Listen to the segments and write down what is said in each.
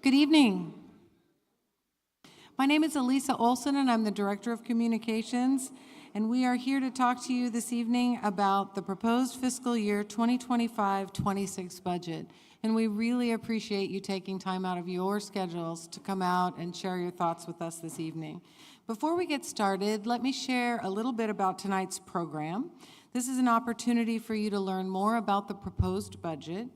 Good evening. My name is Elisa Olson, and I'm the Director of Communications, and we are here to talk to you this evening about the proposed fiscal year 2025-26 budget. And we really appreciate you taking time out of your schedules to come out and share your thoughts with us this evening. Before we get started, let me share a little bit about tonight's program. This is an opportunity for you to learn more about the proposed budget,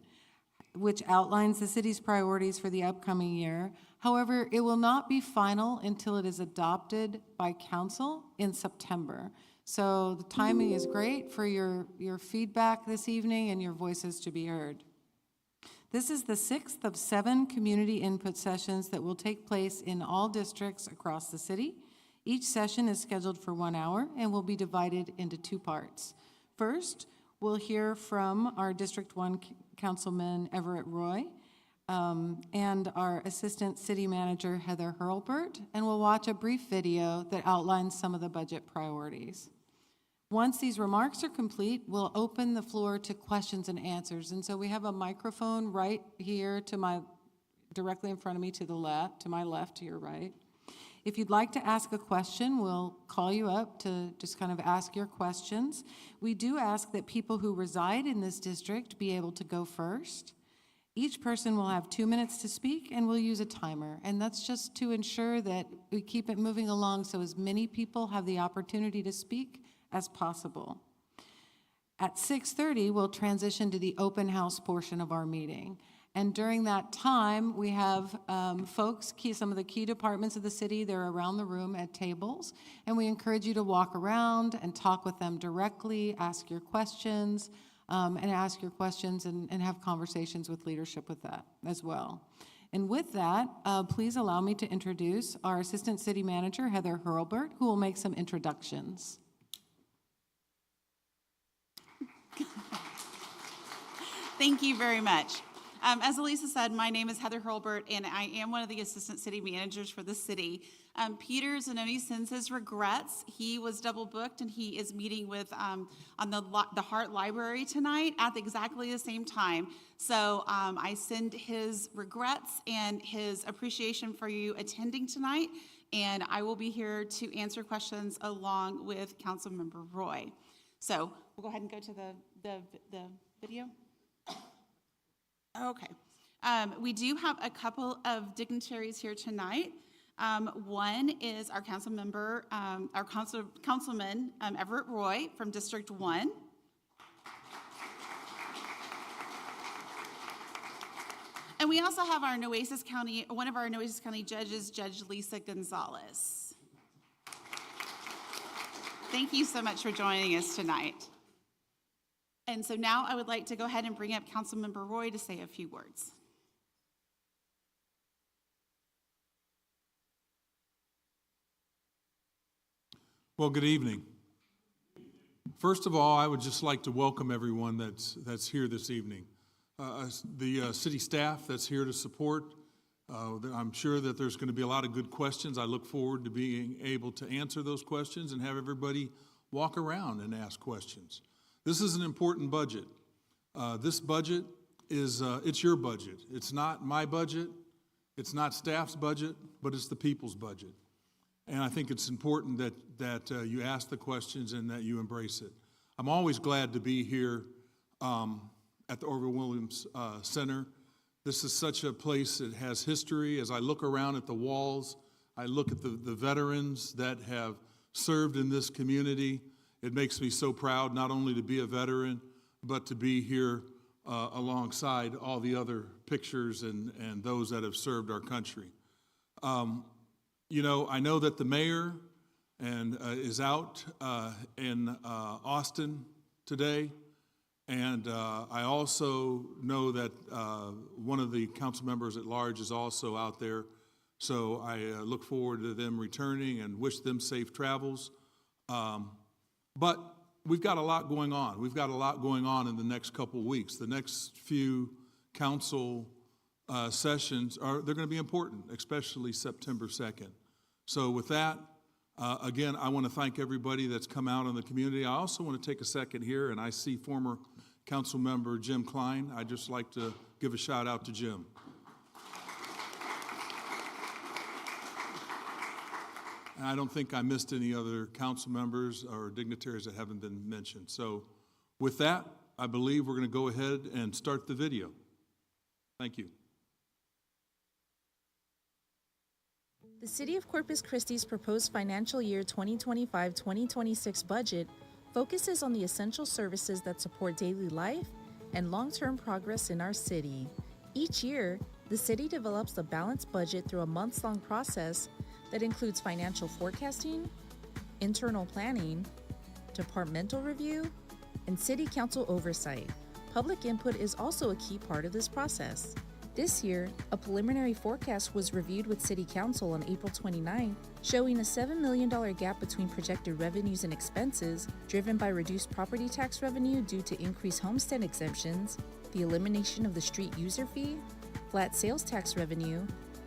which outlines the city's priorities for the upcoming year. However, it will not be final until it is adopted by council in September. So the timing is great for your feedback this evening and your voices to be heard. This is the 6th of 7 community input sessions that will take place in all districts across the city. Each session is scheduled for 1 hour and will be divided into 2 parts. First, we'll hear from our District 1 Councilman Everett Roy and our Assistant City Manager Heather Hurlbert, and we'll watch a brief video that outlines some of the budget priorities. Once these remarks are complete, we'll open the floor to questions and answers. And so we have a microphone right here directly in front of me to my left, to your right. If you'd like to ask a question, we'll call you up to just kind of ask your questions. We do ask that people who reside in this district be able to go first. Each person will have 2 minutes to speak, and we'll use a timer. And that's just to ensure that we keep it moving along so as many people have the opportunity to speak as possible. At 6:30, we'll transition to the open house portion of our meeting. And during that time, we have some of the key departments of the city, they're around the room at tables. And we encourage you to walk around and talk with them directly, ask your questions, and have conversations with leadership with that as well. And with that, please allow me to introduce our Assistant City Manager, Heather Hurlbert, who will make some introductions. Thank you very much. As Elisa said, my name is Heather Hurlbert, and I am one of the assistant city managers for the city. Peter Zanoni sends his regrets. He was double booked, and he is meeting with on the Hart Library tonight at exactly the same time. So I send his regrets and his appreciation for you attending tonight, and I will be here to answer questions along with Councilmember Roy. So we'll go ahead and go to the video. Okay. We do have a couple of dignitaries here tonight. One is our Councilman Everett Roy from District 1. And we also have one of our Nueces County judges, Judge Lisa Gonzalez. Thank you so much for joining us tonight. And so now I would like to go ahead and bring up Councilmember Roy to say a few words. Well, good evening. First of all, I would just like to welcome everyone that's here this evening. The city staff that's here to support. I'm sure that there's going to be a lot of good questions. I look forward to being able to answer those questions and have everybody walk around and ask questions. This is an important budget. This budget is, it's your budget. It's not my budget. It's not staff's budget, but it's the people's budget. And I think it's important that you ask the questions and that you embrace it. I'm always glad to be here at the Orville Williams Center. This is such a place that has history. As I look around at the walls, I look at the veterans that have served in this community. It makes me so proud not only to be a veteran, but to be here alongside all the other pictures and those that have served our country. You know, I know that the mayor is out in Austin today, and I also know that one of the council members at large is also out there. So I look forward to them returning and wish them safe travels. But we've got a lot going on. We've got a lot going on in the next couple weeks. The next few council sessions they're going to be important, especially September 2nd. So with that, again, I want to thank everybody that's come out in the community. I also want to take a second here, and I see former council member Jim Klein. I'd just like to give a shout out to Jim. And I don't think I missed any other council members or dignitaries that haven't been mentioned. So with that, I believe we're going to go ahead and start the video. Thank you. The City of Corpus Christi's proposed financial year 2025-2026 budget focuses on the essential services that support daily life and long-term progress in our city. Each year, the city develops a balanced budget through a months-long process that includes financial forecasting, internal planning, departmental review, and city council oversight. Public input is also a key part of this process. This year, a preliminary forecast was reviewed with City Council on April 29, showing a $7 million gap between projected revenues and expenses, driven by reduced property tax revenue due to increased homestead exemptions, the elimination of the street user fee, flat sales tax revenue,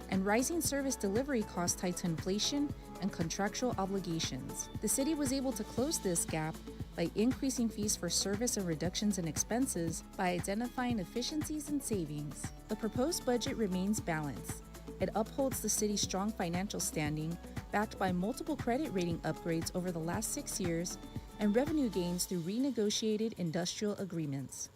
and rising service delivery costs tied to inflation and contractual obligations. The city was able to close this gap by increasing fees for service and reductions in expenses by identifying efficiencies and savings. The proposed budget remains balanced. It upholds the city's strong financial standing, backed by multiple credit rating upgrades over the last 6 years and revenue gains through renegotiated industrial agreements.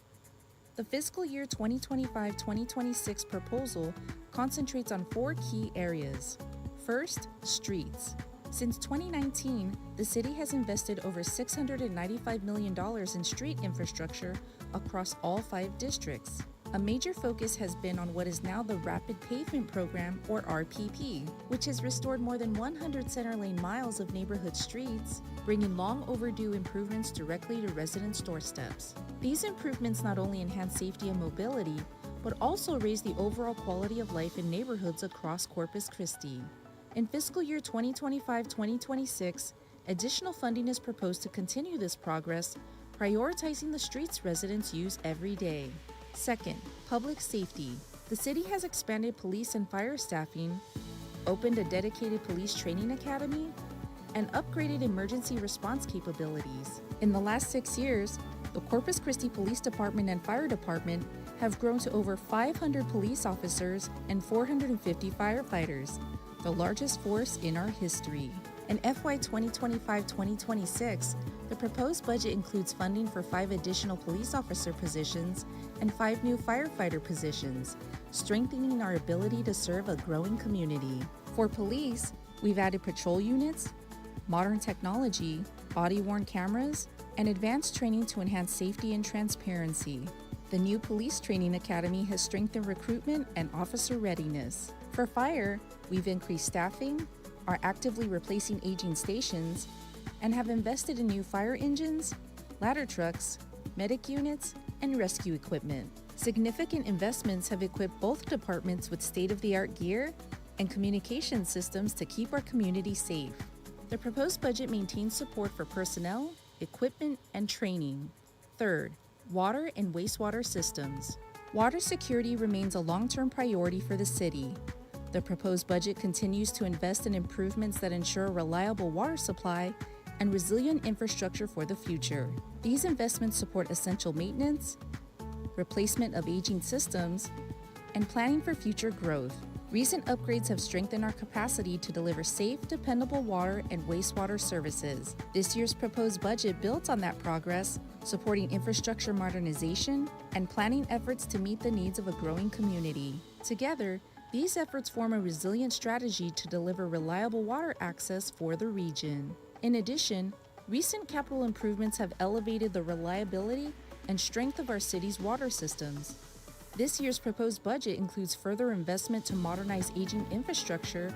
The fiscal year 2025-2026 proposal concentrates on 4 key areas. First, streets. Since 2019, the city has invested over $695 million in street infrastructure across all 5 districts. A major focus has been on what is now the Rapid Pavement Program, or RPP, which has restored more than 100 center lane miles of neighborhood streets, bringing long overdue improvements directly to residents' doorsteps. These improvements not only enhance safety and mobility, but also raise the overall quality of life in neighborhoods across Corpus Christi. In fiscal year 2025-2026, additional funding is proposed to continue this progress, prioritizing the streets residents use every day. Second, public safety. The city has expanded police and fire staffing, opened a dedicated police training academy, and upgraded emergency response capabilities. In the last 6 years, the Corpus Christi Police Department and Fire Department have grown to over 500 police officers and 450 firefighters, the largest force in our history. In FY 2025-2026, the proposed budget includes funding for 5 additional police officer positions and 5 new firefighter positions, strengthening our ability to serve a growing community. For police, we've added patrol units, modern technology, body-worn cameras, and advanced training to enhance safety and transparency. The new Police Training Academy has strengthened recruitment and officer readiness. For fire, we've increased staffing, are actively replacing aging stations, and have invested in new fire engines, ladder trucks, medic units, and rescue equipment. Significant investments have equipped both departments with state-of-the-art gear and communication systems to keep our community safe. The proposed budget maintains support for personnel, equipment, and training. Third, water and wastewater systems. Water security remains a long-term priority for the city. The proposed budget continues to invest in improvements that ensure a reliable water supply and resilient infrastructure for the future. These investments support essential maintenance, replacement of aging systems, and planning for future growth. Recent upgrades have strengthened our capacity to deliver safe, dependable water and wastewater services. This year's proposed budget builds on that progress, supporting infrastructure modernization and planning efforts to meet the needs of a growing community. Together, these efforts form a resilient strategy to deliver reliable water access for the region. In addition, recent capital improvements have elevated the reliability and strength of our city's water systems. This year's proposed budget includes further investment to modernize aging infrastructure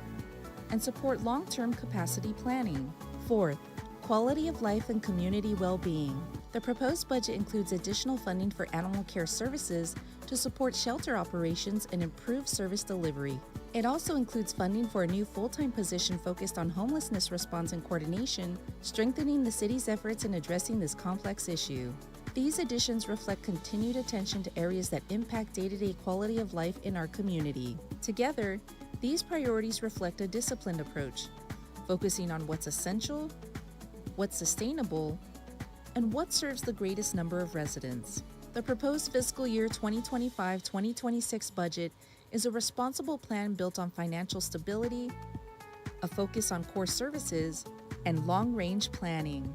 and support long-term capacity planning. Fourth, quality of life and community well-being. The proposed budget includes additional funding for animal care services to support shelter operations and improve service delivery. It also includes funding for a new full-time position focused on homelessness response and coordination, strengthening the city's efforts in addressing this complex issue. These additions reflect continued attention to areas that impact day-to-day quality of life in our community. Together, these priorities reflect a disciplined approach, focusing on what's essential, what's sustainable, and what serves the greatest number of residents. The proposed fiscal year 2025-2026 budget is a responsible plan built on financial stability, a focus on core services, and long-range planning.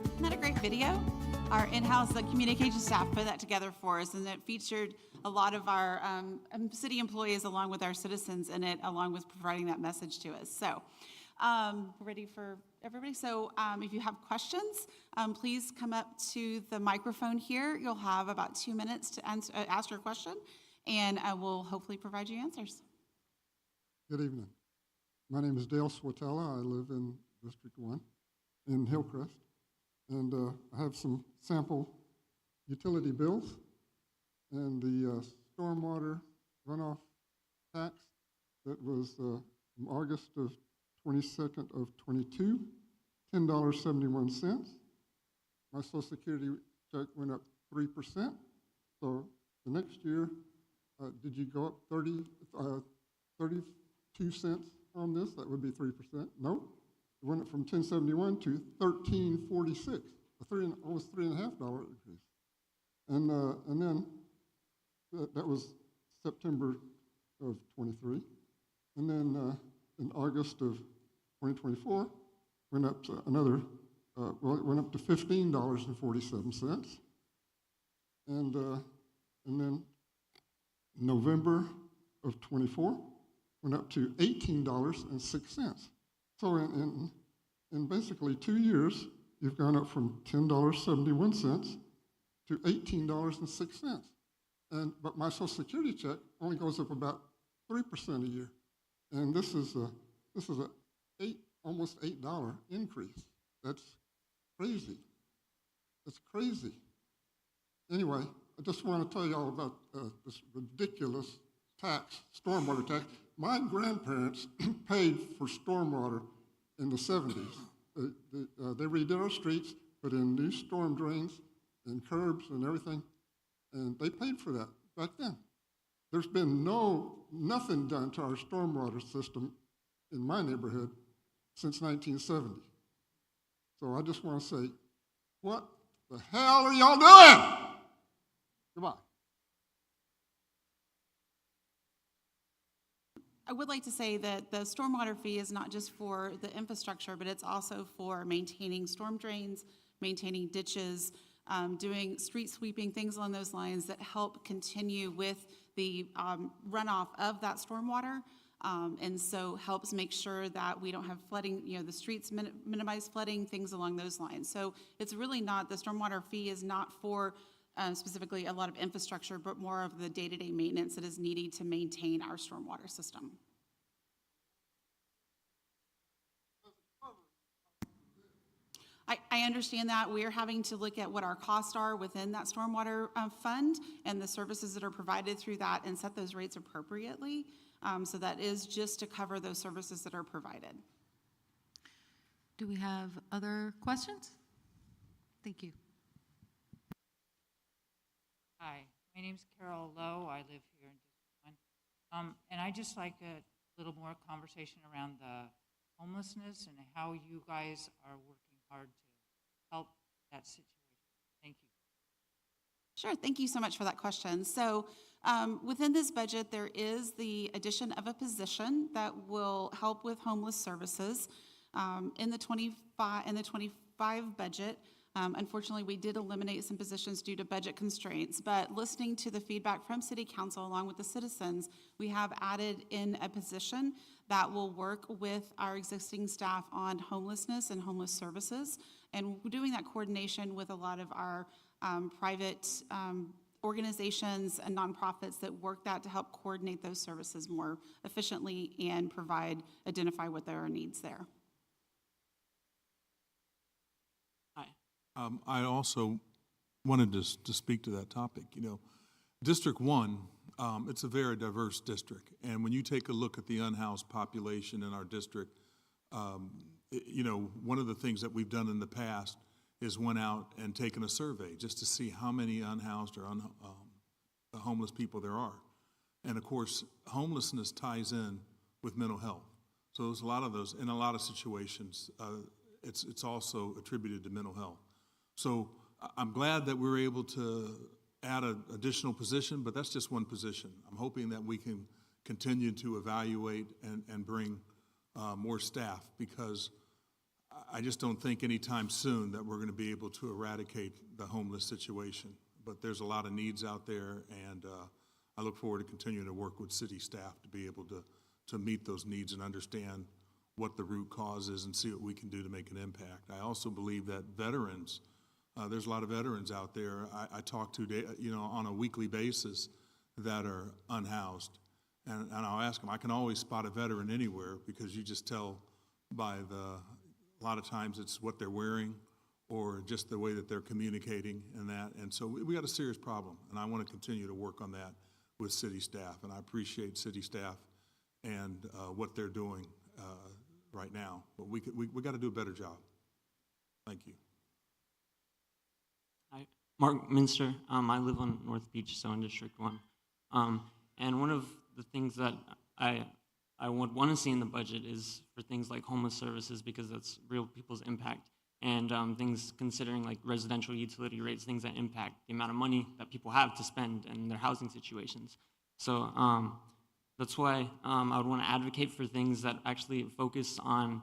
Isn't that a great video? Our in-house communication staff put that together for us, and it featured a lot of our city employees along with our citizens in it, along with providing that message to us. So we're ready for everybody. So if you have questions, please come up to the microphone here. You'll have about 2 minutes to ask your question, and I will hopefully provide you answers. Good evening. My name is Dale Swatella. I live in District 1 in Hillcrest. And I have some sample utility bills. And the stormwater runoff tax that was from August of 22nd of 22, $10.71. My Social Security check went up 3%. So the next year, did you go up 32 cents on this? That would be 3%. No. It went up from 1071 to 1346, almost $3.50 increase. And then that was September of 23. And then in August of 2024, went up to another, it went up to $15.47. And then November of 24 went up to $18.06. So in basically 2 years, you've gone up from $10.71 to $18.06. But my Social Security check only goes up about 3% a year. And this is a almost $8 increase. That's crazy. That's crazy. Anyway, I just want to tell you all about this ridiculous tax, stormwater tax. My grandparents paid for stormwater in the 70s. They redid our streets, put in new storm drains and curbs and everything, and they paid for that back then. There's been nothing done to our stormwater system in my neighborhood since 1970. So I just want to say, what the hell are y'all doing? Goodbye. I would like to say that the stormwater fee is not just for the infrastructure, but it's also for maintaining storm drains, maintaining ditches, doing street sweeping, things along those lines that help continue with the runoff of that stormwater. And so helps make sure that we don't have flooding, the streets minimize flooding, things along those lines. So it's really not, the stormwater fee is not for specifically a lot of infrastructure, but more of the day-to-day maintenance that is needed to maintain our stormwater system. I understand that. We're having to look at what our costs are within that stormwater fund and the services that are provided through that and set those rates appropriately. So that is just to cover those services that are provided. Do we have other questions? Thank you. Hi, my name's Carol Lowe. I live here in District 1. And I just like a little more conversation around the homelessness and how you guys are working hard to help that situation. Thank you. Sure, thank you so much for that question. So within this budget, there is the addition of a position that will help with homeless services. In the 25 budget, unfortunately, we did eliminate some positions due to budget constraints, but listening to the feedback from City Council along with the citizens, we have added in a position that will work with our existing staff on homelessness and homeless services, and doing that coordination with a lot of our private organizations and nonprofits that work that to help coordinate those services more efficiently and identify what there are needs there. I also wanted to speak to that topic. District 1, it's a very diverse district. And when you take a look at the unhoused population in our district, one of the things that we've done in the past is went out and taken a survey just to see how many unhoused or homeless people there are. And of course, homelessness ties in with mental health. So there's a lot of those, in a lot of situations, it's also attributed to mental health. So I'm glad that we're able to add an additional position, but that's just one position. I'm hoping that we can continue to evaluate and bring more staff, because I just don't think anytime soon that we're going to be able to eradicate the homeless situation. But there's a lot of needs out there, and I look forward to continuing to work with city staff to be able to meet those needs and understand what the root cause is and see what we can do to make an impact. I also believe that veterans, there's a lot of veterans out there I talk to on a weekly basis that are unhoused. And I'll ask them, I can always spot a veteran anywhere, because you just tell by a lot of times it's what they're wearing or just the way that they're communicating and that. And so we got a serious problem, and I want to continue to work on that with city staff. And I appreciate city staff and what they're doing right now. But we got to do a better job. Thank you. Hi, Mark Minster. I live on North Beach, so in District 1. And one of the things that I would want to see in the budget is for things like homeless services, because that's real people's impact, and things considering like residential utility rates, things that impact the amount of money that people have to spend in their housing situations. So that's why I would want to advocate for things that actually focus on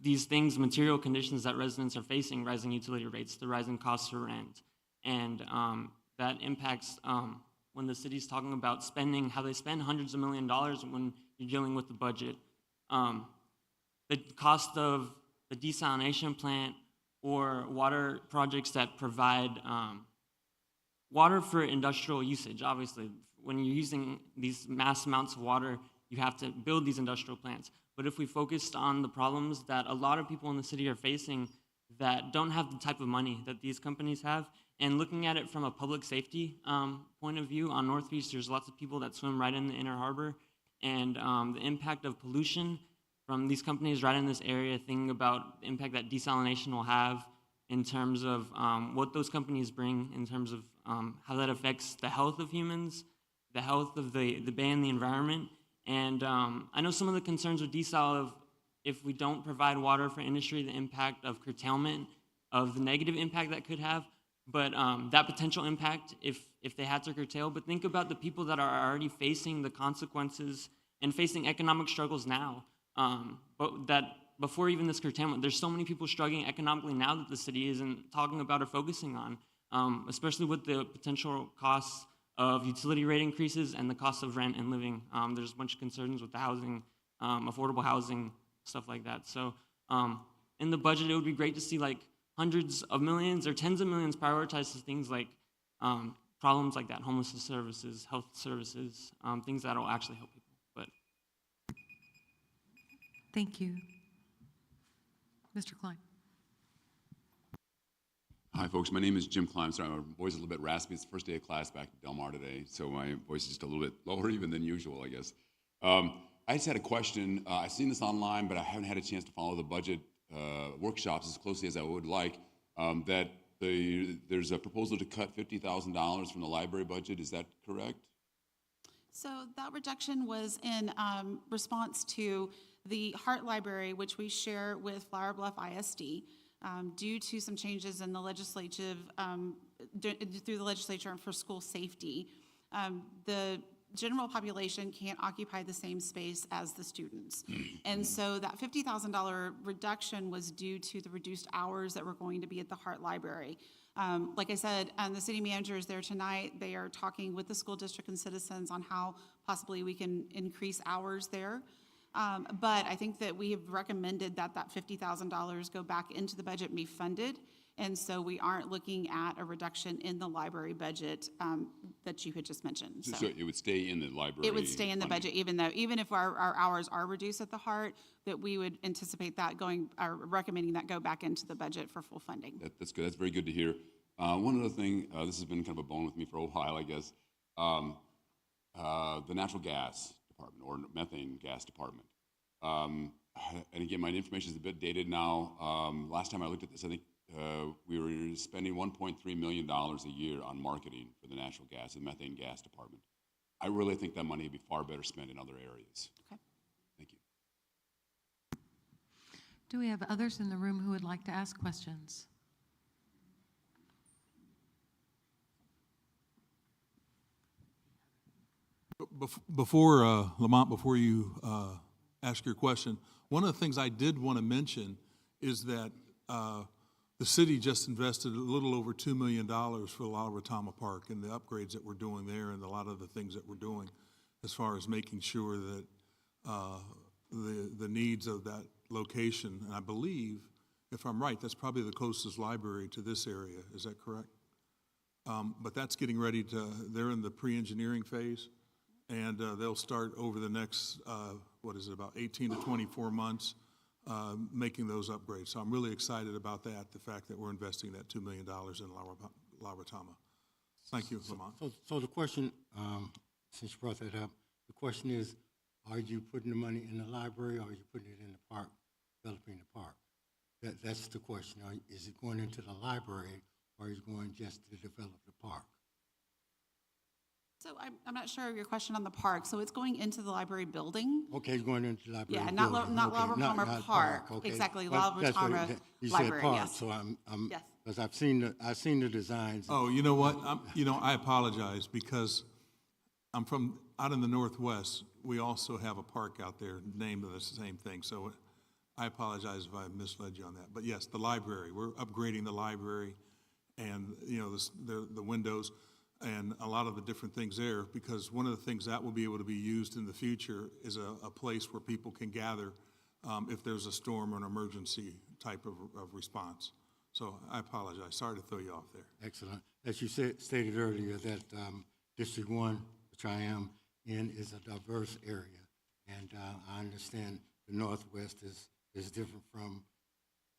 these things, material conditions that residents are facing, rising utility rates, the rising costs for rent, and that impacts when the city's talking about spending, how they spend hundreds of $millions when you're dealing with the budget. The cost of the desalination plant or water projects that provide water for industrial usage. Obviously, when you're using these mass amounts of water, you have to build these industrial plants. But if we focused on the problems that a lot of people in the city are facing that don't have the type of money that these companies have, and looking at it from a public safety point of view, on North Beach, there's lots of people that swim right in the inner harbor, and the impact of pollution from these companies right in this area, thinking about the impact that desalination will have in terms of what those companies bring, in terms of how that affects the health of humans, the health of the bay and the environment. And I know some of the concerns with desal of if we don't provide water for industry, the impact of curtailment, of the negative impact that could have, but that potential impact if they had to curtail. But think about the people that are already facing the consequences and facing economic struggles now. But that before even this curtailment, there's so many people struggling economically now that the city isn't talking about or focusing on, especially with the potential costs of utility rate increases and the cost of rent and living. There's a bunch of concerns with the housing, affordable housing, stuff like that. So in the budget, it would be great to see like hundreds of millions or tens of millions prioritized to things like problems like that, homelessness services, health services, things that will actually help people. But Thank you. Mr. Klein. Hi, folks. My name is Jim Klein. Sorry, my voice is a little bit raspy. It's the first day of class back at Del Mar today, so my voice is just a little bit lower even than usual, I guess. I just had a question. I've seen this online, but I haven't had a chance to follow the budget workshops as closely as I would like. There's a proposal to cut $50,000 from the library budget. Is that correct? So that reduction was in response to the Hart Library, which we share with Flower Bluff ISD, due to some changes in the legislature for school safety. The general population can't occupy the same space as the students. And so that $50,000 reduction was due to the reduced hours that were going to be at the Hart Library. Like I said, the city manager is there tonight. They are talking with the school district and citizens on how possibly we can increase hours there. But I think that we have recommended that that $50,000 go back into the budget and be funded. And so we aren't looking at a reduction in the library budget that you had just mentioned. So it would stay in the library. It would stay in the budget, even if our hours are reduced at the Hart, that we would anticipate that recommending that go back into the budget for full funding. That's good. That's very good to hear. One other thing, this has been kind of a bone with me for a while, I guess. The natural gas department or methane gas department. And again, my information is a bit dated now. Last time I looked at this, I think we were spending $1.3 million a year on marketing for the natural gas and methane gas department. I really think that money would be far better spent in other areas. Okay. Thank you. Do we have others in the room who would like to ask questions? Before, Lamont, before you ask your question, one of the things I did want to mention is that the city just invested a little over $2 million for La Retama Park and the upgrades that we're doing there and a lot of the things that we're doing as far as making sure that the needs of that location, and I believe, if I'm right, that's probably the closest library to this area. Is that correct? But that's getting ready they're in the pre-engineering phase, and they'll start over the next, about 18 to 24 months, making those upgrades. So I'm really excited about that, the fact that we're investing that $2 million in La Retama. Thank you, Lamont. So the question, since you brought that up, the question is, are you putting the money in the library or are you putting it in the park, developing the park? That's the question. Is it going into the library or is it going just to develop the park? So I'm not sure of your question on the park. So it's going into the library building? Okay, it's going into the library. Yeah, building. not La Okay, Retama Park. Okay. Exactly, Well, La that's what Retama you Library, said park, yes. so I'm Yes. because I've seen the designs. Oh, you know what? I apologize because I'm from out in the Northwest. We also have a park out there named the same thing. So I apologize if I misled you on that. But yes, the library. We're upgrading the library, and the windows, and a lot of the different things there. Because one of the things that will be able to be used in the future is a place where people can gather if there's a storm or an emergency type of response. So I apologize. Sorry to throw you off there. Excellent. As you stated earlier, that District 1, which I am in, is a diverse area. And I understand the Northwest is different from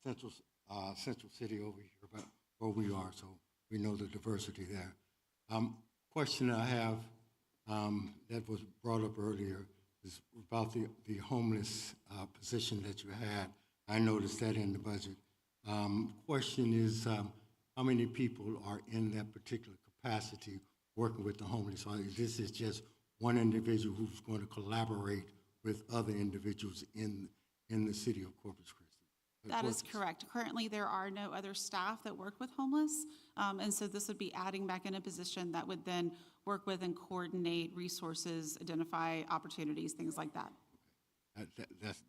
Central City over here, but where we are, so we know the diversity there. Question I have that was brought up earlier is about the homeless position that you had. I noticed that in the budget. Question is, how many people are in that particular capacity working with the homeless? Or this is just one individual who's going to collaborate with other individuals in the city of Corpus Christi? That is correct. Currently, there are no other staff that work with homeless, and so this would be adding back in a position that would then work with and coordinate resources, identify opportunities, things like that.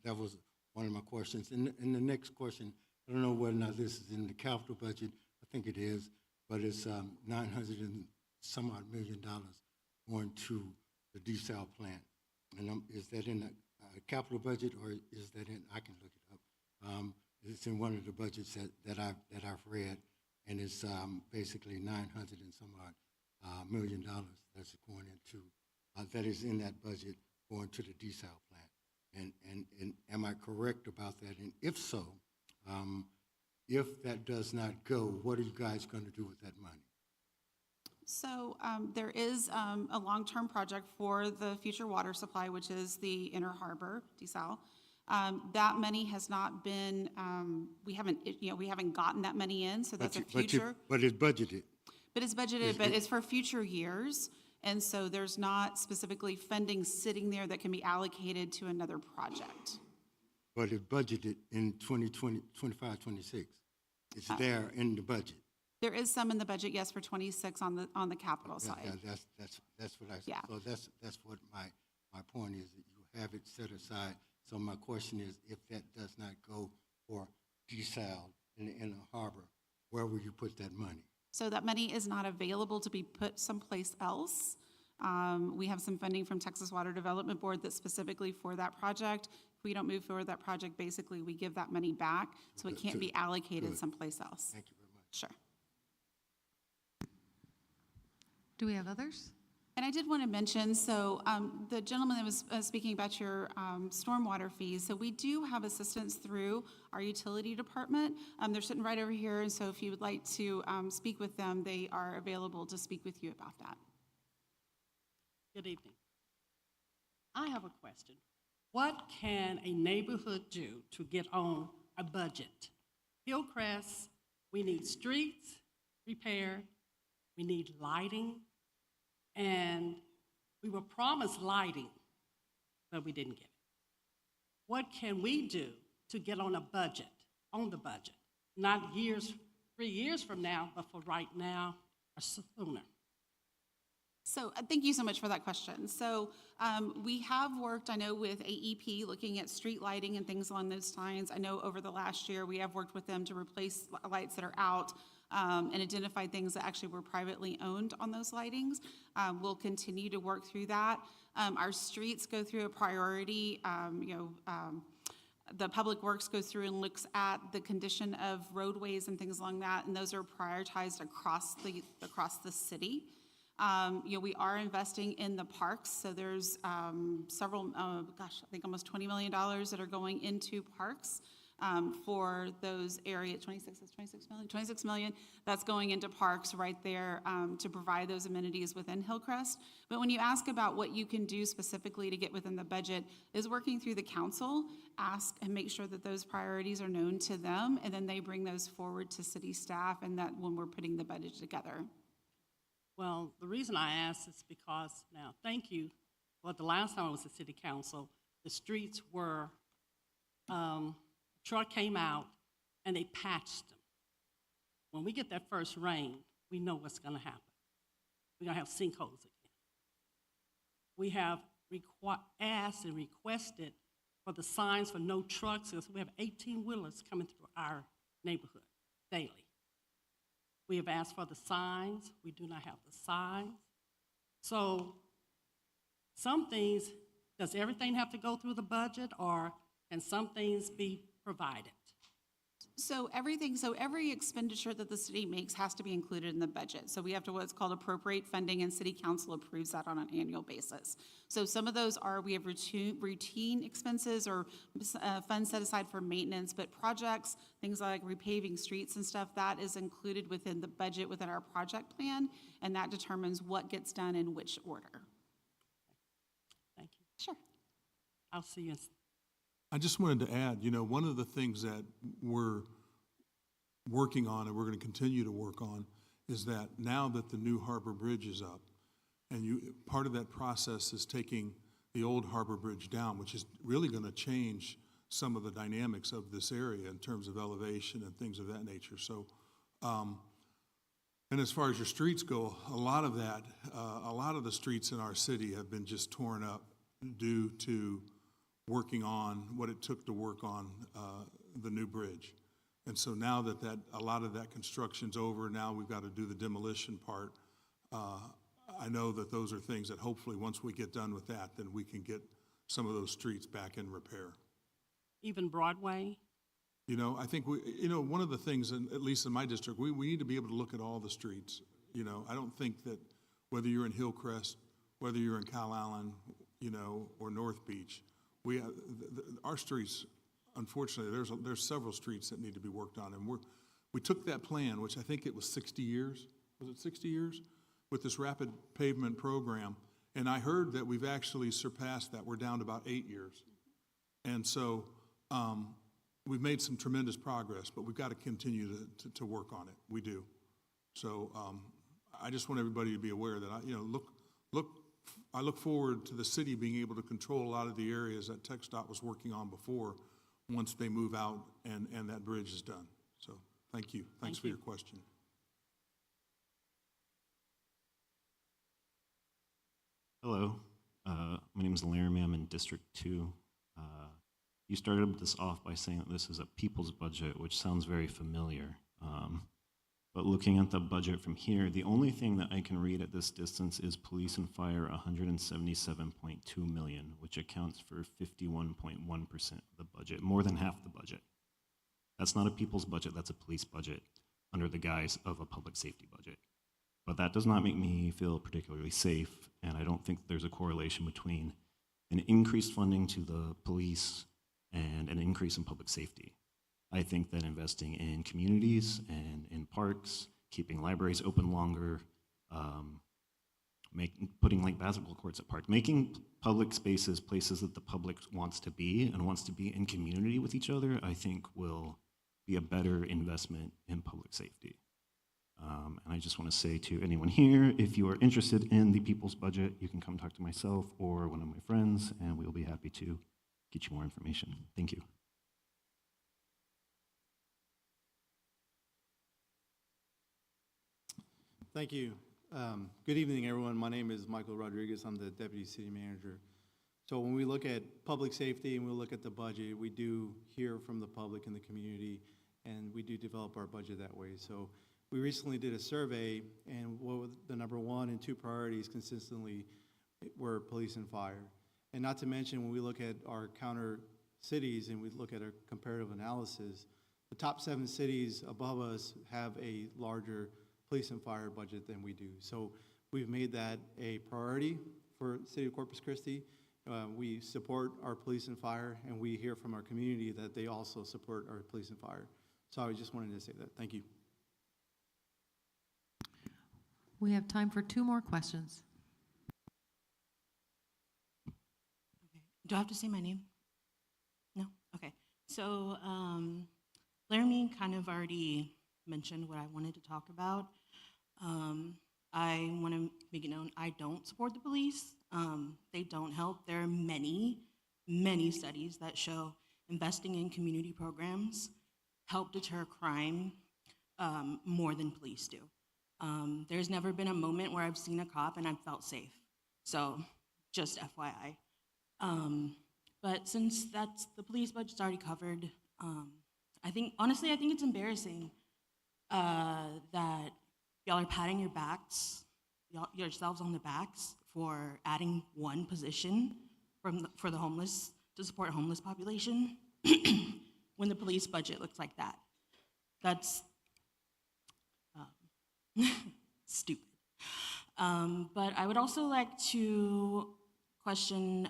That was one of my questions. And the next question, I don't know whether or not this is in the capital budget. I think it is, but it's $900 and some odd million going to the desal plant. And is that in the capital budget, or is that in? I can look it up. It's in one of the budgets that I've read, and it's basically $900 and some odd million that's going into that is in that budget going to the desal plant. And am I correct about that? And if so, if that does not go, what are you guys going to do with that money? So there is a long-term project for the future water supply, which is the Inner Harbor desal. That money has not been. We haven't gotten that money in, so that's a future. But it's budgeted. But it's budgeted, but it's for future years, and so there's not specifically funding sitting there that can be allocated to another project. But it's budgeted in 2020, 25, 26. It's there in the budget. There is some in the budget, yes, for 26 on the capital side. Yeah, that's what I said. Yeah. So that's what my point is, that you have it set aside. So my question is, if that does not go for desal in the Inner Harbor, where will you put that money? So that money is not available to be put someplace else. We have some funding from Texas Water Development Board that's specifically for that project. If we don't move forward with that project, basically we give that money back, so it can't be allocated someplace else. Thank you very much. Sure. Do we have others? And I did want to mention, so the gentleman that was speaking about your stormwater fees, so we do have assistance through our utility department. They're sitting right over here, and so if you would like to speak with them, they are available to speak with you about that. Good evening. I have a question. What can a neighborhood do to get on a budget? Hillcrest, we need streets repair, we need lighting, and we were promised lighting, but we didn't get it. What can we do to get on the budget? Not 3 years from now, but for right now or sooner. So thank you so much for that question. So we have worked, I know, with AEP looking at street lighting and things along those lines. I know over the last year we have worked with them to replace lights that are out and identify things that actually were privately owned on those lightings. We'll continue to work through that. Our streets go through a priority, the Public Works goes through and looks at the condition of roadways and things along that, and those are prioritized across the city. We are investing in the parks, so there's several, I think almost $20 million that are going into parks for those areas. 26 million that's going into parks right there to provide those amenities within Hillcrest. But when you ask about what you can do specifically to get within the budget, is working through the council, ask and make sure that those priorities are known to them, and then they bring those forward to city staff, and that when we're putting the budget together. Well, the reason I asked is because, now, thank you, but the last time I was at city council, the streets were, truck came out and they patched them. When we get that first rain, we know what's gonna happen. We're gonna have sinkholes again. We have asked and requested for the signs for no trucks, because we have 18-wheelers coming through our neighborhood daily. We have asked for the signs. We do not have the signs. So some things, does everything have to go through the budget, or can some things be provided? So every expenditure that the city makes has to be included in the budget. So we have to what's called appropriate funding, and city council approves that on an annual basis. So some of those we have routine expenses or funds set aside for maintenance, but projects, things like repaving streets and stuff, that is included within the budget within our project plan, and that determines what gets done in which order. Thank you. Sure. I'll see you. I just wanted to add, one of the things that we're working on and we're going to continue to work on is that now that the new Harbor Bridge is up, and part of that process is taking the old Harbor Bridge down, which is really going to change some of the dynamics of this area in terms of elevation and things of that nature. So, and as far as your streets go, a lot of the streets in our city have been just torn up due to working on what it took to work on the new bridge. And so now that a lot of that construction's over, now we've got to do the demolition part. I know that those are things that hopefully once we get done with that, then we can get some of those streets back in repair. Even Broadway? I think one of the things, at least in my district, we need to be able to look at all the streets. I don't think that whether you're in Hillcrest, whether you're in Cal Allen, or North Beach, our streets, unfortunately, there's several streets that need to be worked on, and we took that plan, which I think it was 60 years. Was it 60 years? With this rapid pavement program, and I heard that we've actually surpassed that. We're down to about 8 years, and so we've made some tremendous progress, but we've got to continue to work on it. We do. So I just want everybody to be aware that I look forward to the city being able to control a lot of the areas that TxDOT was working on before, once they move out and that bridge is done. So thank you. Thanks for your question. Hello, my name is Laramie. I'm in District 2. You started this off by saying that this is a people's budget, which sounds very familiar. But looking at the budget from here, the only thing that I can read at this distance is police and fire, $177.2 million, which accounts for 51.1% of the budget, more than half the budget. That's not a people's budget, that's a police budget under the guise of a public safety budget. But that does not make me feel particularly safe, and I don't think there's a correlation between an increased funding to the police and an increase in public safety. I think that investing in communities and in parks, keeping libraries open longer, putting like basketball courts at parks, making public spaces places that the public wants to be and wants to be in community with each other, I think will be a better investment in public safety. And I just want to say to anyone here, if you are interested in the people's budget, you can come talk to myself or one of my friends, and we'll be happy to get you more information. Thank you. Thank you. Good evening, everyone. My name is Michael Rodriguez. I'm the Deputy City Manager. So when we look at public safety and we look at the budget, we do hear from the public and the community, and we do develop our budget that way. So we recently did a survey, and what were the number 1 and 2 priorities consistently were police and fire. And not to mention, when we look at our counter cities and we look at a comparative analysis, the top 7 cities above us have a larger police and fire budget than we do. So we've made that a priority for the city of Corpus Christi. We support our police and fire, and we hear from our community that they also support our police and fire. So I just wanted to say that. Thank you. We have time for 2 more questions. Do I have to say my name? No? Okay. So Laramie kind of already mentioned what I wanted to talk about. I want to make it known I don't support the police. They don't help. There are many, many studies that show investing in community programs help deter crime more than police do. There's never been a moment where I've seen a cop and I've felt safe. So just FYI. But since that's the police budget's already covered, honestly, I think it's embarrassing that y'all are patting yourselves on the backs for adding 1 position for the homeless to support homeless population when the police budget looks like that. That's stupid. But I would also like to question,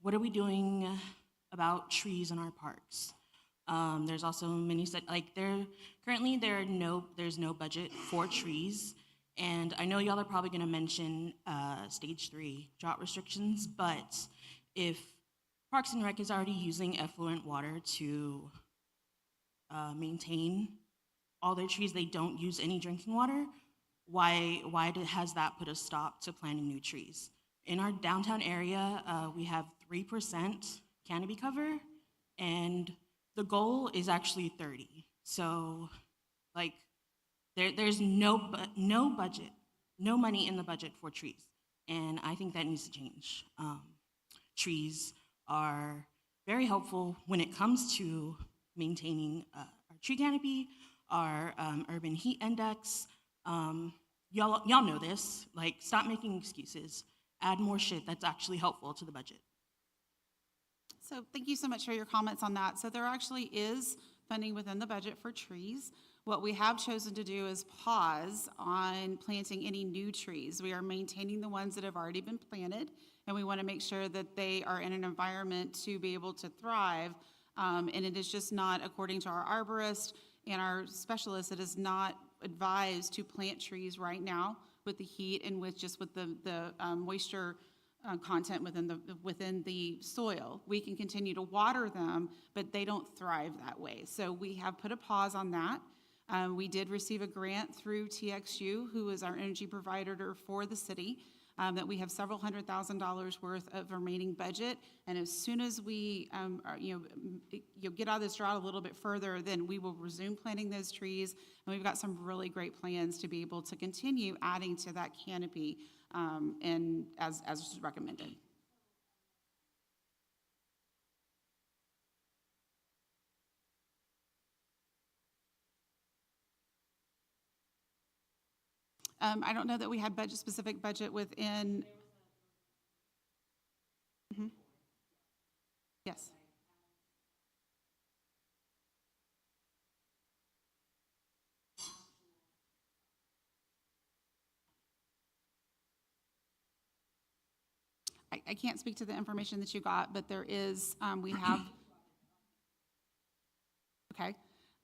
what are we doing about trees in our parks? There's also many, currently there's no budget for trees. And I know y'all are probably gonna mention stage 3 drought restrictions, but if Parks and Rec is already using effluent water to maintain all their trees, they don't use any drinking water, why has that put a stop to planting new trees? In our downtown area, we have 3% canopy cover, and the goal is actually 30. So, there's no budget, no money in the budget for trees, and I think that needs to change. Trees are very helpful when it comes to maintaining our tree canopy, our urban heat index. Y'all know this. Stop making excuses. Add more shit that's actually helpful to the budget. So thank you so much for your comments on that. So there actually is funding within the budget for trees. What we have chosen to do is pause on planting any new trees. We are maintaining the ones that have already been planted, and we want to make sure that they are in an environment to be able to thrive. And it is just not, according to our arborist and our specialists, it is not advised to plant trees right now with the heat and with the moisture content within the soil. We can continue to water them, but they don't thrive that way. So we have put a pause on that. We did receive a grant through TXU, who is our energy provider for the city, that we have several $100,000 worth of remaining budget. And as soon as we get out of this drought a little bit further, then we will resume planting those trees. And we've got some really great plans to be able to continue adding to that canopy and as recommended. I don't know that we had specific budget within. Mm-hmm. Yes. I can't speak to the information that you got, but there is, we have. Okay.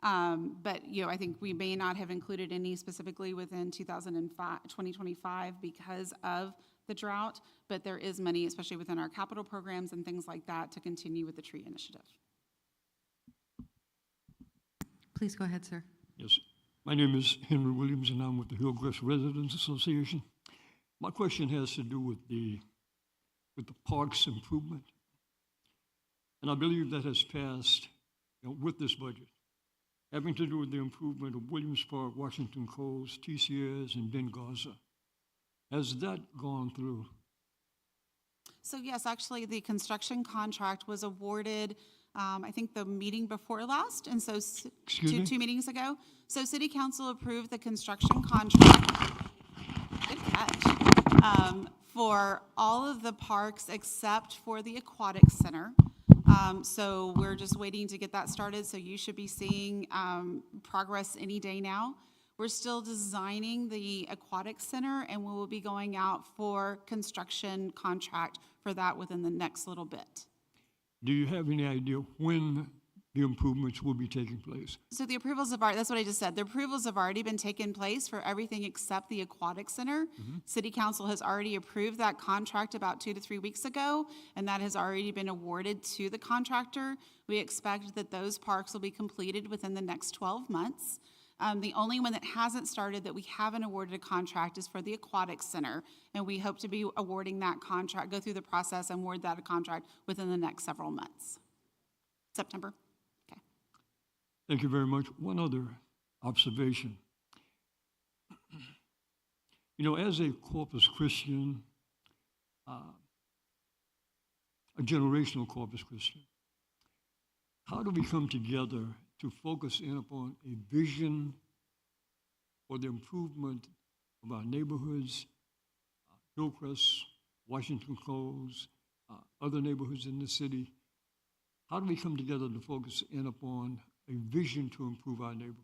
But I think we may not have included any specifically within 2025 because of the drought, but there is money, especially within our capital programs and things like that, to continue with the tree initiative. Please go ahead, sir. Yes. My name is Henry Williams, and I'm with the Hillcrest Residents Association. My question has to do with the parks improvement. And I believe that has passed with this budget, having to do with the improvement of Williams Park, Washington Coast, TCS, and Ben Gaza. Has that gone through? So yes, actually, the construction contract was awarded, I think the meeting before last, and so Excuse me? two meetings ago. So city council approved the construction contract. Good catch. For all of the parks except for the aquatic center. So we're just waiting to get that started, so you should be seeing progress any day now. We're still designing the aquatic center, and we will be going out for construction contract for that within the next little bit. Do you have any idea when the improvements will be taking place? So the approvals have already, that's what I just said. The approvals have already been taken place for everything except the aquatic center. City council has already approved that contract about 2 to 3 weeks ago, and that has already been awarded to the contractor. We expect that those parks will be completed within the next 12 months. The only one that hasn't started that we haven't awarded a contract is for the aquatic center, and we hope to be awarding that contract, go through the process and award that a contract within the next several months. September. Okay. Thank you very much. One other observation. You know, as a Corpus Christian, a generational Corpus Christian, how do we come together to focus in upon a vision for the improvement of our neighborhoods, Hillcrest, Washington Close, other neighborhoods in the city? How do we come together to focus in upon a vision to improve our neighborhoods?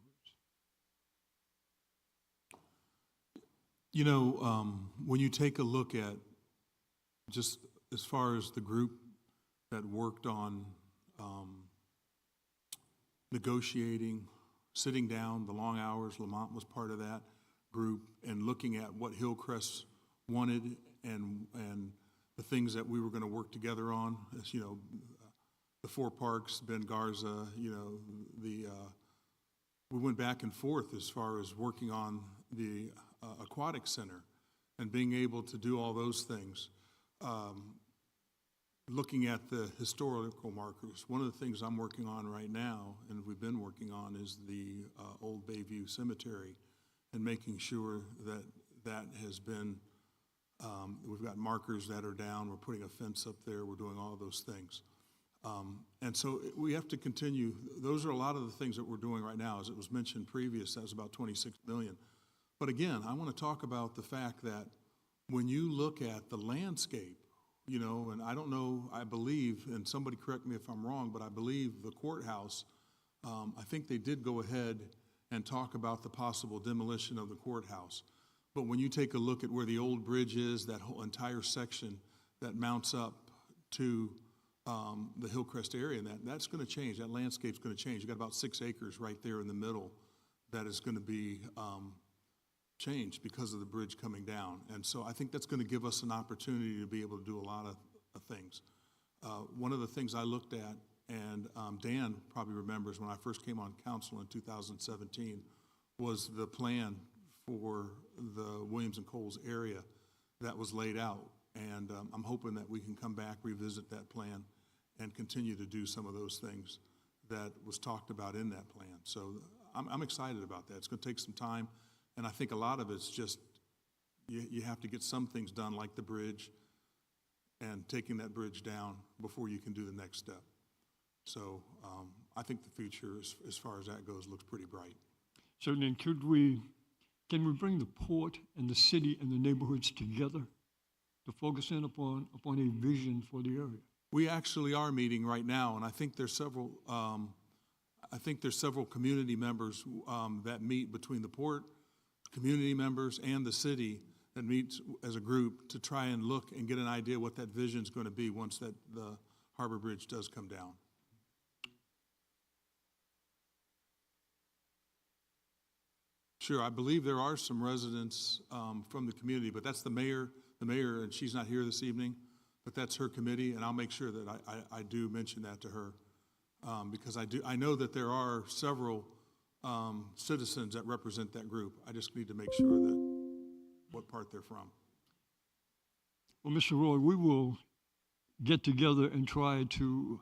You know, when you take a look at just as far as the group that worked on negotiating, sitting down, the long hours, Lamont was part of that group, and looking at what Hillcrest wanted and the things that we were going to work together on, as you know, the 4 parks, Ben Garza, you know, we went back and forth as far as working on the aquatic center and being able to do all those things. Looking at the historical markers, one of the things I'm working on right now, and we've been working on, is the Old Bayview Cemetery, and making sure that that has been, we've got markers that are down, we're putting a fence up there, we're doing all of those things. And so we have to continue. Those are a lot of the things that we're doing right now. As it was mentioned previous, that was about 26 million. But again, I want to talk about the fact that when you look at the landscape, you know, and I don't know, I believe, and somebody correct me if I'm wrong, but I believe the courthouse, I think they did go ahead and talk about the possible demolition of the courthouse. But when you take a look at where the old bridge is, that whole entire section that mounts up to the Hillcrest area, and that's going to change. That landscape's going to change. You've got about 6 acres right there in the middle that is going to be changed because of the bridge coming down. And so I think that's going to give us an opportunity to be able to do a lot of things. One of the things I looked at, and Dan probably remembers when I first came on council in 2017, was the plan for the Williams and Coles area that was laid out. And I'm hoping that we can come back, revisit that plan, and continue to do some of those things that was talked about in that plan. So I'm excited about that. It's going to take some time, and I think a lot of it's just you have to get some things done, like the bridge, and taking that bridge down before you can do the next step. So I think the future, as far as that goes, looks pretty bright. So then can we bring the port and the city and the neighborhoods together to focus in upon a vision for the area? We actually are meeting right now, and I think there's several. Community members that meet between the port, community members, and the city that meets as a group to try and look and get an idea what that vision is going to be once the Harbor Bridge does come down. Sure, I believe there are some residents from the community, but that's the mayor, and she's not here this evening, but that's her committee, and I'll make sure that I do mention that to her, because I know that there are several citizens that represent that group. I just need to make sure that what part they're from. Well, Mr. Roy, we will get together and try to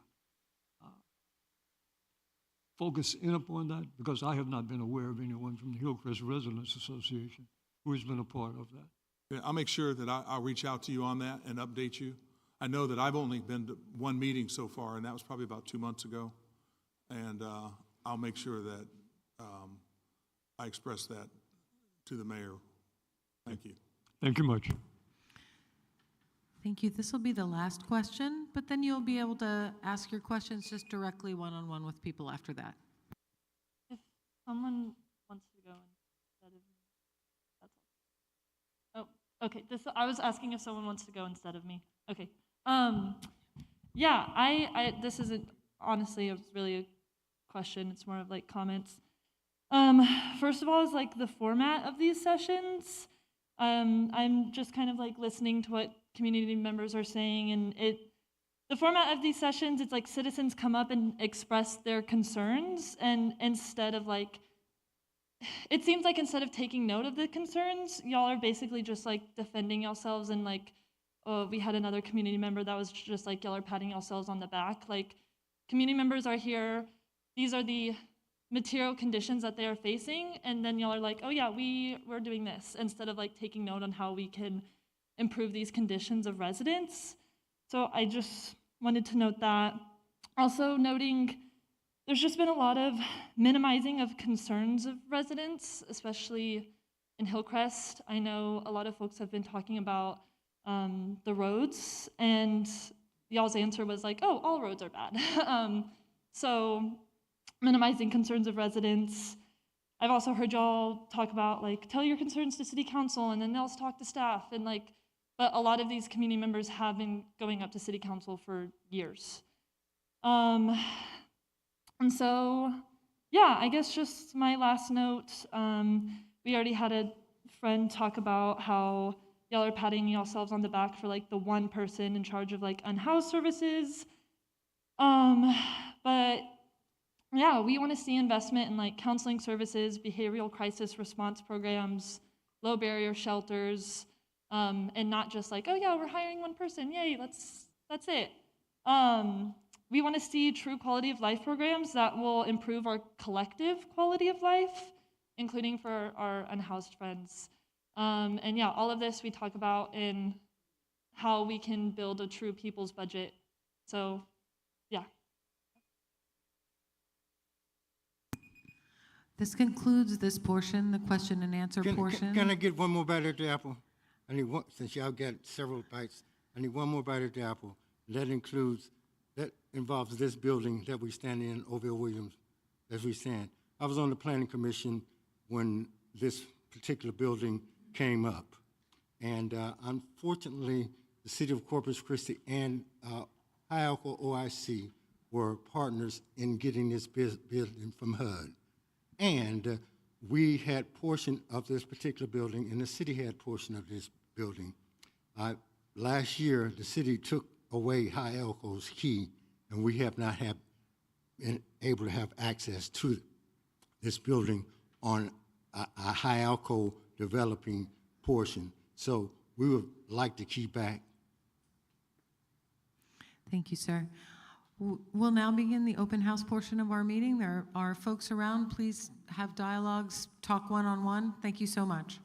focus in upon that, because I have not been aware of anyone from the Hillcrest Residents Association who has been a part of that. I'll make sure that I'll reach out to you on that and update you. I know that I've only been to one meeting so far, and that was probably about 2 months ago. And I'll make sure that I express that to the mayor. Thank you. Thank you much. Thank you. This will be the last question, but then you'll be able to ask your questions just directly one-on-one with people after that. If someone wants to go instead of me, that's all. Oh, okay. I was asking if someone wants to go instead of me. Okay. Yeah, this isn't honestly really a question. It's more of like comments. First of all, is like the format of these sessions. I'm just kind of like listening to what community members are saying, and the format of these sessions, it's like citizens come up and express their concerns, and instead of like, it seems like instead of taking note of the concerns, y'all are basically just like defending yourselves, and like, oh, we had another community member that was just like, y'all are patting yourselves on the back. Like, community members are here, these are the material conditions that they are facing, and then y'all are like, oh yeah, we're doing this, instead of like taking note on how we can improve these conditions of residents. So I just wanted to note that. Also noting there's just been a lot of minimizing of concerns of residents, especially in Hillcrest. I know a lot of folks have been talking about the roads, and y'all's answer was like, oh, all roads are bad. So minimizing concerns of residents. I've also heard y'all talk about like, tell your concerns to city council and then they'll talk to staff, and like, but a lot of these community members have been going up to city council for years. And so, yeah, I guess just my last note, we already had a friend talk about how y'all are patting yourselves on the back for like the one person in charge of like unhoused services. But yeah, we want to see investment in like counseling services, behavioral crisis response programs, low barrier shelters, and not just like, oh yeah, we're hiring one person, yay, that's it. We want to see true quality of life programs that will improve our collective quality of life, including for our unhoused friends. And yeah, all of this we talk about in how we can build a true people's budget. So yeah. This concludes this portion, the question and answer portion. Can I get one more bite at the apple? I need one, since y'all got several bites, I need one more bite at the apple. That involves this building that we stand in, Orville Williams, as we stand. I was on the planning commission when this particular building came up. And unfortunately, the city of Corpus Christi and High Alcoa OIC were partners in getting this building from HUD. And we had portion of this particular building, and the city had portion of this building. Last year, the city took away High Alcoa's key, and we have not been able to have access to this building on a High Alcoa developing portion. So we would like the key back. Thank you, sir. We'll now begin the open house portion of our meeting. There are folks around. Please have dialogues, talk one-on-one. Thank you so much.